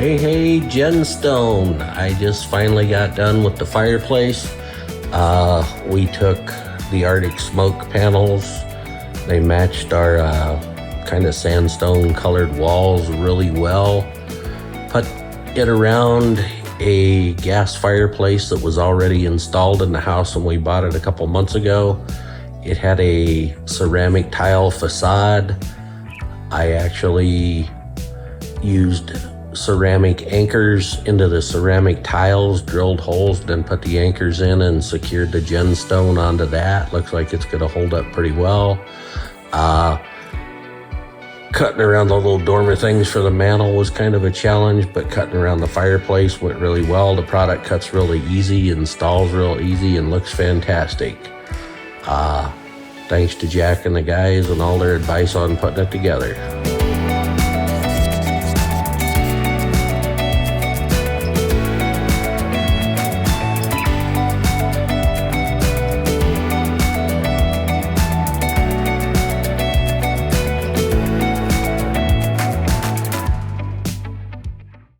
Hey, GenStone. I just finally got done with the fireplace. We took the Arctic smoke panels. They matched our kind of sandstone colored walls really well. Put it around a gas fireplace that was already installed in the house when we bought it a couple months ago. It had a ceramic tile facade. I actually used ceramic anchors into the ceramic tiles, drilled holes, then put the anchors in and secured the GenStone onto that. Looks like it's gonna hold up pretty well. Cutting around the little dormer things for the mantle was kind of a challenge, but cutting around the fireplace went really well. The product cuts really easy, installs real easy, and looks fantastic. Thanks to Jack and the guys and all their advice on putting it together.